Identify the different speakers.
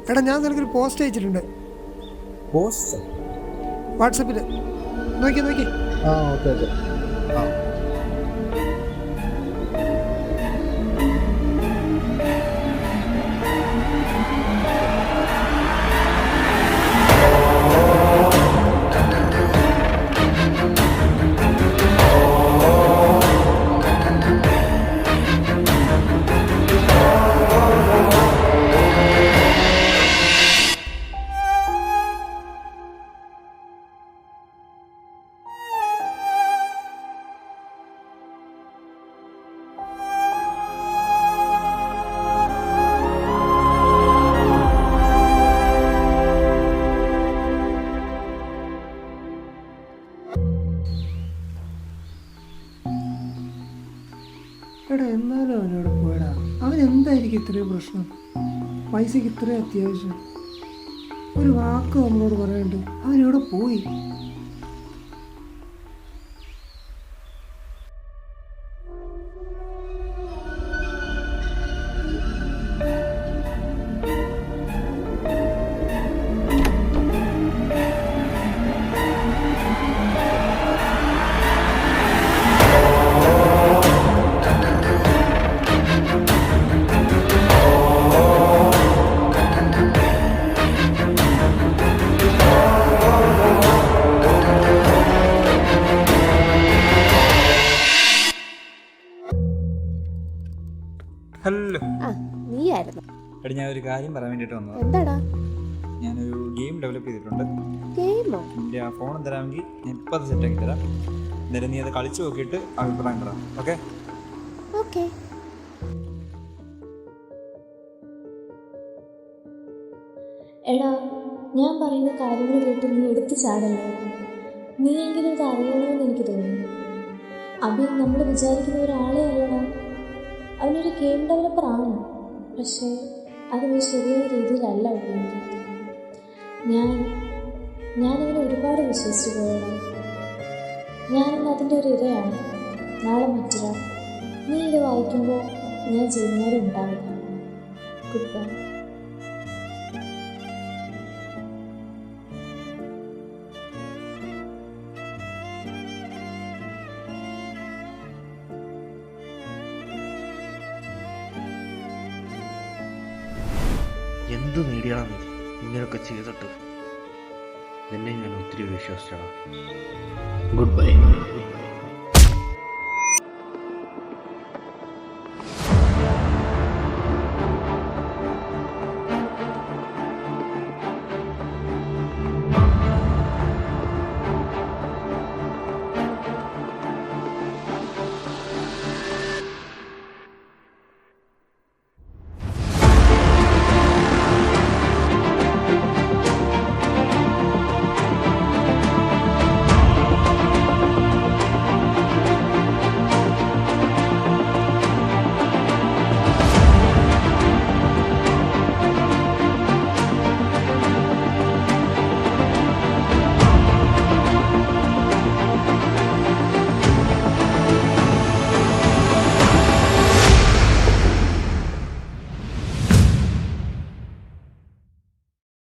Speaker 1: എടാ ഞാൻ നിനക്കൊരു പോസ്റ്റ് അയച്ചിട്ടുണ്ട്
Speaker 2: പോസ്റ്റ്?
Speaker 1: വാട്സപ്പിൽ. നോക്കി നോക്കി.
Speaker 2: ആ ഓക്കെ ഓക്കെ. ആ
Speaker 1: എടാ എന്നാലും അവനോട് പോയടാ. അവൻ എന്തായിരിക്കും ഇത്രയും പ്രശ്നം? പൈസക്ക് ഇത്രയും അത്യാവശ്യം. ഒരു വാക്ക് നമ്മളോട് പറയണ്ട്. അവനെവിടെ പോയി?
Speaker 2: ഹലോ.
Speaker 3: നീയായിരുന്നു?
Speaker 2: എടി ഞാൻ ഒരു കാര്യം പറയാൻ വേണ്ടിയിട്ട് വന്നതാണ്.
Speaker 3: എന്താടാ?
Speaker 2: ഞാനൊരു ഗെയിം ഡെവലപ്പ് ചെയ്തിട്ടുണ്ട്.
Speaker 3: ഗെയിമോ?
Speaker 2: എൻ്റെ ആ ഫോൺ തരാമെങ്കിൽ ഞാൻ ഇപ്പോൾ അത് സെറ്റാക്കി തരാം. എന്നിട്ട് നീ അത് കളിച്ച് നോക്കിയിട്ട് അഭിപ്രായം തരാം. ഓക്കെ?
Speaker 3: ഓക്കെ.
Speaker 4: എടാ, ഞാൻ പറയുന്ന കാര്യങ്ങൾ കേട്ട് നീ എടുത്തു ചാടല്ലേ. നീയെങ്കിലും ഇത് അറിയണമെന്ന് എനിക്ക് തോന്നുന്നു. അഭി നമ്മൾ വിചാരിക്കുന്ന ഒരാളെ അല്ലടാ. അവനൊരു ഗെയിം ഡെവലപ്പർ ആണ്, പക്ഷേ അത് നീ ശരിയായ രീതിയിലല്ല ഉപയോഗിക്കുന്നത്. ഞാനവനെ ഒരുപാട് വിശ്വസിച്ചു പോയടാ. ഞാനിന്ന് അതിൻ്റെ ഒരു ഇരയാണ്. നാളെ മറ്റൊരാൾ. നീ ഇത് വായിക്കുമ്പോൾ ഞാൻ ചെയ്യുന്നത് ഉണ്ടാവില്ല. Good bye.
Speaker 5: എന്തു നേടിയാണ് നീ ഇങ്ങനെയൊക്കെ ചെയ്തിട്ട്? നിന്നെ ഞാൻ ഒത്തിരി വിശ്വസിച്ചടാ. Good bye.